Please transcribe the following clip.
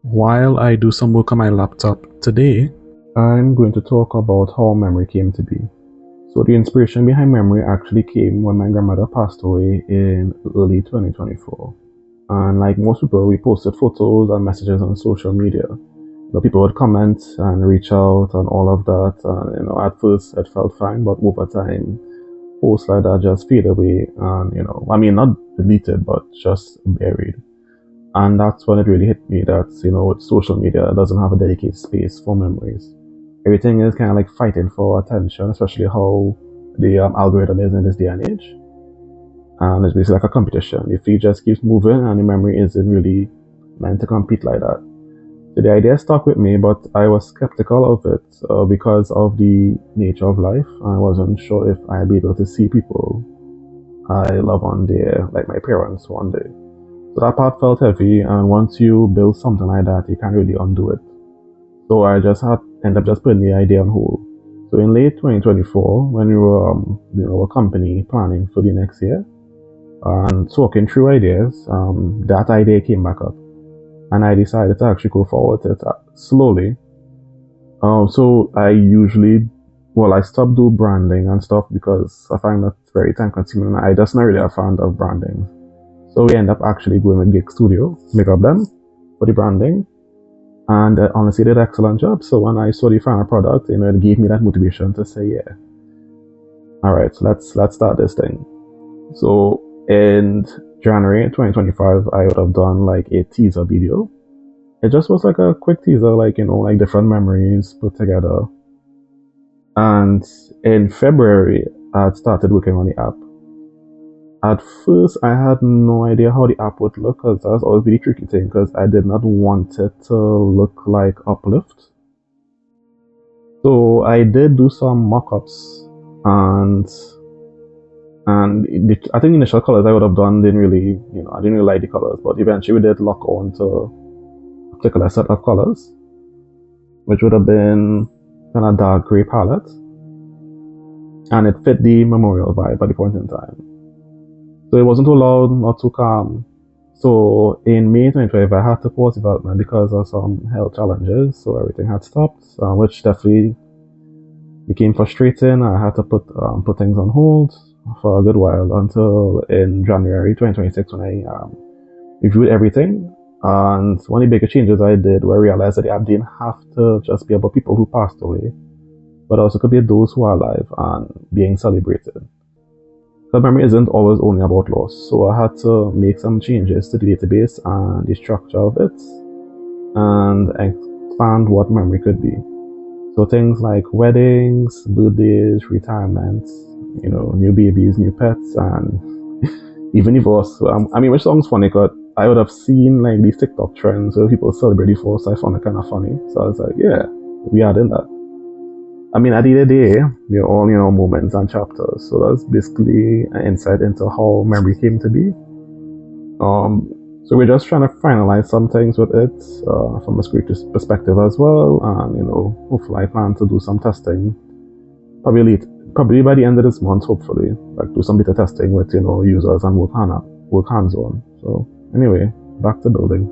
While I do some work on my laptop today, I'm going to talk about how memory came to be. So the inspiration behind memory actually came when my grandmother passed away in early 2024. And like most people, we posted photos and messages on social media. People would comment and reach out and all of that. And at first it felt fine, but over time, posts like that just fade away. And not deleted, but just buried. And that's when it really hit me that, with social media, it doesn't have a dedicated space for memories. Everything is kind of like fighting for attention, especially how the algorithm is in this day and age. And it's basically like a competition. If it just keeps moving and the memory isn't really meant to compete like that. So the idea stuck with me, but I was skeptical of it because of the nature of life. I wasn't sure if I'd be able to see people I love one day, like my parents one day. So that part felt heavy, and once you build something like that, you can't really undo it. So I just had end up just putting the idea on hold. So in late 2024, when we were, a company planning for the next year and talking through ideas, that idea came back up, and I decided to actually go forward with it slowly. So I stopped doing branding and stuff because I find that very time consuming. I just not really a fan of branding. So we end up actually going with Gig Studio, make up them for the branding, and honestly did an excellent job. So when I saw the final product, it gave me that motivation to say, yeah, all right, so let's start this thing. So in January 2025, I would have done like a teaser video. It just was like a quick teaser, like like different memories put together. And in February, I had started working on the app. At first, I had no idea how the app would look because that's always really tricky thing because I did not want it to look like Uplift. So I did do some mock-ups and I think the initial colors I would have done didn't really, I didn't really like the colors, but eventually we did lock on to a particular set of colors, which would have been kind of dark gray palette, and it fit the memorial vibe at the point in time. So it wasn't too loud, not too calm. So in May 2012, I had to pause development because of some health challenges. So everything had stopped, which definitely became frustrating. I had to put things on hold for a good while until in January 2026 when I reviewed everything. And one of the biggest changes I did where I realized that the app didn't have to just be about people who passed away, but also could be those who are alive and being celebrated. Because memory isn't always only about loss, so I had to make some changes to the database and the structure of it and expand what memory could be. So things like weddings, birthdays, retirements, new babies, new pets, and even divorce. Which sounds funny because I would have seen like these TikTok trends where people celebrate divorce. So I found it kind of funny. So I was like, yeah, we are in that. At the end of the day, they're all, moments and chapters. So that's basically an insight into how memory came to be. So we're just trying to finalize some things with it from a security perspective as well. And, hopefully I plan to do some testing probably by the end of this month, hopefully, like do some beta testing with, users and work hands on. So anyway, back to building.